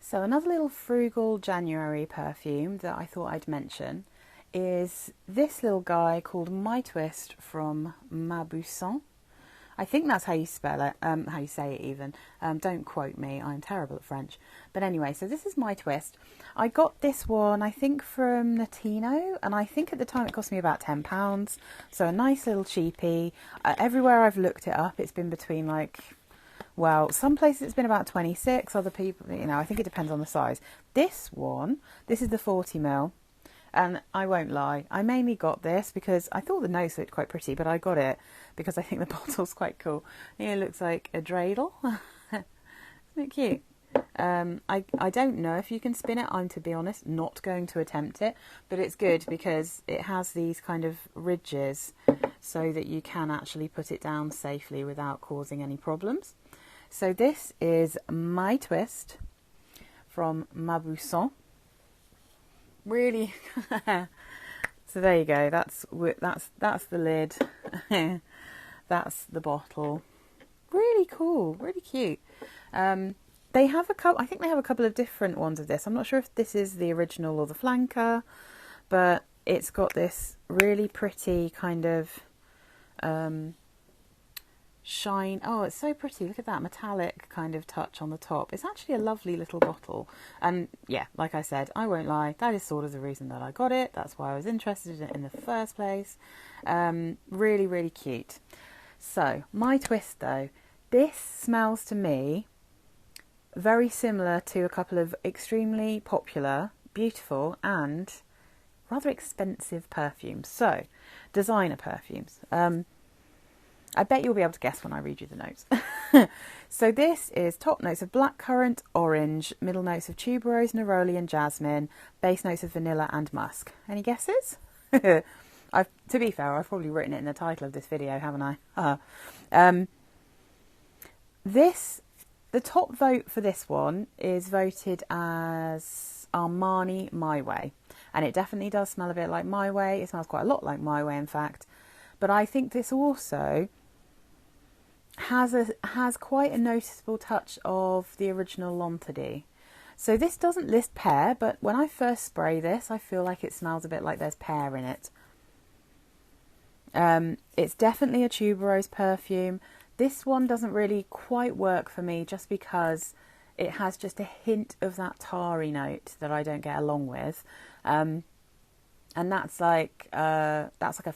So another little frugal January perfume that I thought I'd mention is this little guy called My Twist from Mauboussin. I think that's how you spell it, how you say it even. Don't quote me, I'm terrible at French. But anyway, so this is My Twist. I got this one, I think, from Notino, and I think at the time it cost me about £10. So a nice little cheapie. Everywhere I've looked it up, it's been between well, some places it's been about 26, other people, I think it depends on the size. This one, this is the 40ml, and I won't lie, I mainly got this because I thought the nose looked quite pretty, but I got it because I think the bottle's quite cool. It looks like a dreidel. Isn't it cute? I don't know if you can spin it. I'm, to be honest, not going to attempt it, but it's good because it has these kind of ridges so that you can actually put it down safely without causing any problems. So this is My Twist from Mauboussin. Really, so there you go. That's the lid. That's the bottle. Really cool, really cute. They have a couple. I think they have a couple of different ones of this. I'm not sure if this is the original or the flanker, but it's got this really pretty kind of shine. Oh, it's so pretty. Look at that metallic kind of touch on the top. It's actually a lovely little bottle. And yeah, like I said, I won't lie, that is sort of the reason that I got it. That's why I was interested in it in the first place. Really, really cute. So, My Twist though, this smells to me very similar to a couple of extremely popular, beautiful and rather expensive perfumes. So, designer perfumes. I bet you'll be able to guess when I read you the notes. So this is top notes of blackcurrant, orange, middle notes of tuberose, neroli and jasmine, base notes of vanilla and musk. Any guesses? To be fair, I've probably written it in the title of this video, haven't I? The top vote for this one is voted as Armani My Way. And it definitely does smell a bit like My Way. It smells quite a lot like My Way, in fact. But I think this also has quite a noticeable touch of the original L'Interdit. So this doesn't list pear, but when I first spray this, I feel like it smells a bit like there's pear in it. It's definitely a tuberose perfume. This one doesn't really quite work for me just because it has just a hint of that tarry note that I don't get along with. And that's like a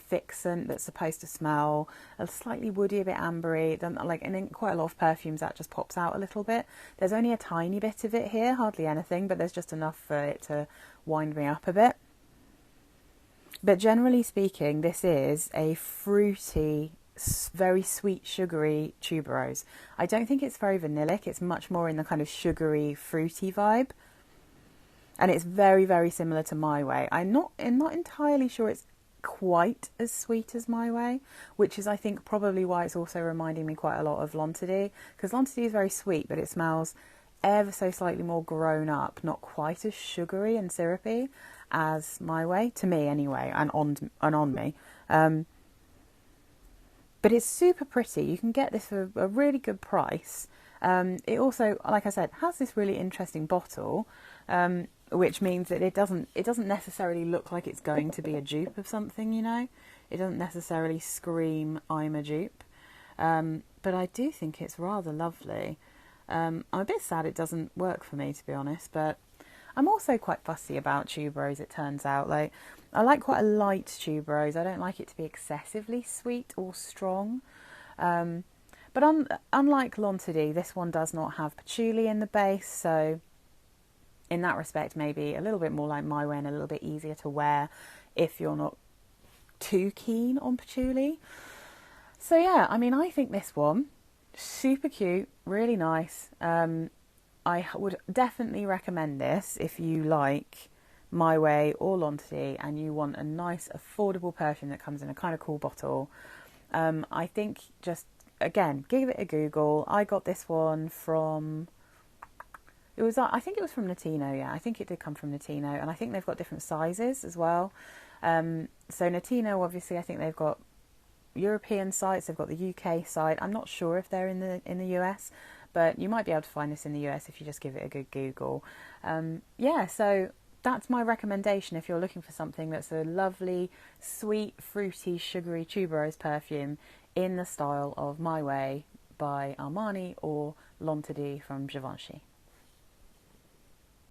fixant that's supposed to smell a slightly woody, a bit ambery. Then, and in quite a lot of perfumes that just pops out a little bit. There's only a tiny bit of it here, hardly anything, but there's just enough for it to wind me up a bit. But generally speaking, this is a fruity, very sweet, sugary tuberose. I don't think it's very vanillic. It's much more in the kind of sugary, fruity vibe. And it's very, very similar to My Way. I'm not entirely sure it's quite as sweet as My Way, which is, I think, probably why it's also reminding me quite a lot of L'Interdit. Because L'Interdit is very sweet, but it smells ever so slightly more grown up, not quite as sugary and syrupy as My Way, to me anyway, and on me. But it's super pretty. You can get this for a really good price. It also, like I said, has this really interesting bottle, which means that it doesn't necessarily look like it's going to be a dupe of something, It doesn't necessarily scream, I'm a dupe. But I do think it's rather lovely. I'm a bit sad it doesn't work for me, to be honest, but I'm also quite fussy about tuberose, it turns out. I like quite a light tuberose. I don't like it to be excessively sweet or strong. But unlike L'Interdit, this one does not have patchouli in the base, so in that respect, maybe a little bit more like My Way and a little bit easier to wear if you're not too keen on patchouli. So yeah, I think this one, super cute, really nice. I would definitely recommend this if you like My Way or L'Interdit and you want a nice, affordable perfume that comes in a kind of cool bottle. I think just, again, give it a Google. I got this one from... I think it was from Notino, yeah. I think it did come from Notino, and I think they've got different sizes as well. So Notino, obviously, I think they've got European sites, they've got the UK site. I'm not sure if they're in the US, but you might be able to find this in the US if you just give it a good Google. Yeah, so that's my recommendation if you're looking for something that's a lovely, sweet, fruity, sugary tuberose perfume in the style of My Way by Armani or L'Interdit from Givenchy.